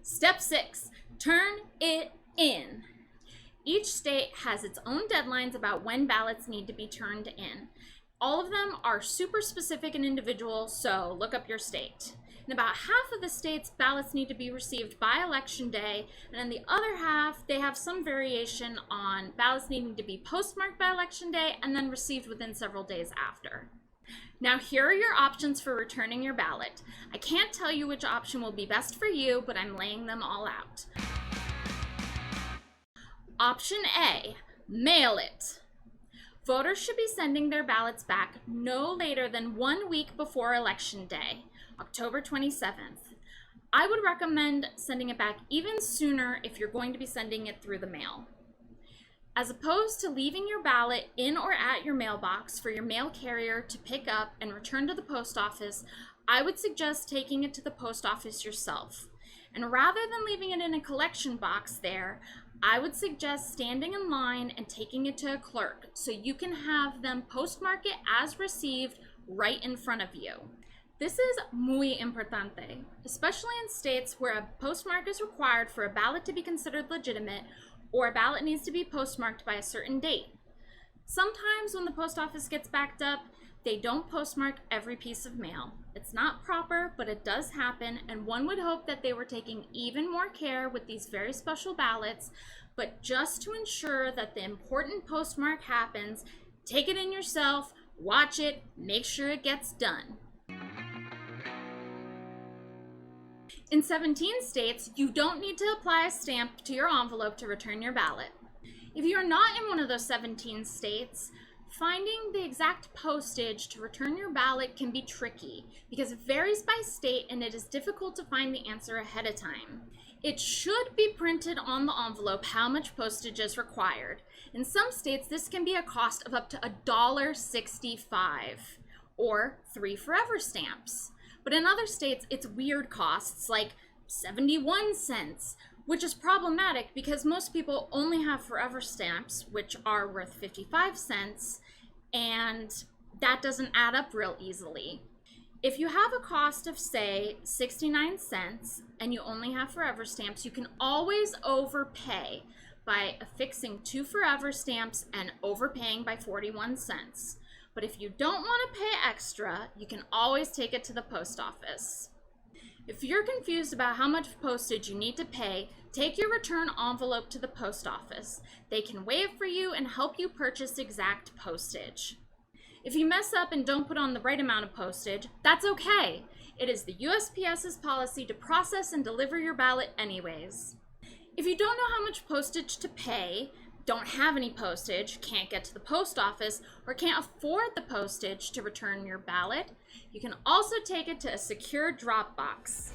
Step 6, turn it in. Each state has its own deadlines about when ballots need to be turned in. All of them are super specific and individual, so look up your state. In about half of the states, ballots need to be received by election day, and in the other half, they have some variation on ballots needing to be postmarked by election day and then received within several days after. Now here are your options for returning your ballot. I can't tell you which option will be best for you, but I'm laying them all out. Option A, mail it. Voters should be sending their ballots back no later than 1 week before Election Day, October 27th. I would recommend sending it back even sooner if you're going to be sending it through the mail. As opposed to leaving your ballot in or at your mailbox for your mail carrier to pick up and return to the post office, I would suggest taking it to the post office yourself. And rather than leaving it in a collection box there, I would suggest standing in line and taking it to a clerk so you can have them postmark it as received right in front of you. This is muy importante, especially in states where a postmark is required for a ballot to be considered legitimate or a ballot needs to be postmarked by a certain date. Sometimes when the post office gets backed up, they don't postmark every piece of mail. It's not proper, but it does happen, and one would hope that they were taking even more care with these very special ballots, but just to ensure that the important postmark happens, take it in yourself, watch it, make sure it gets done. In 17 states, you don't need to apply a stamp to your envelope to return your ballot. If you are not in one of those 17 states, finding the exact postage to return your ballot can be tricky because it varies by state and it is difficult to find the answer ahead of time. It should be printed on the envelope how much postage is required. In some states, this can be a cost of up to $1.65 or 3 forever stamps. But in other states, it's weird costs like 71 cents, which is problematic because most people only have forever stamps, which are worth 55 cents, and that doesn't add up real easily. If you have a cost of, say, 69 cents and you only have forever stamps, you can always overpay by affixing 2 forever stamps and overpaying by 41 cents. But if you don't want to pay extra, you can always take it to the post office. If you're confused about how much postage you need to pay, take your return envelope to the post office. They can waive for you and help you purchase exact postage. If you mess up and don't put on the right amount of postage, that's okay. It is the USPS's policy to process and deliver your ballot anyways. If you don't know how much postage to pay, don't have any postage, can't get to the post office, or can't afford the postage to return your ballot, you can also take it to a secure drop box.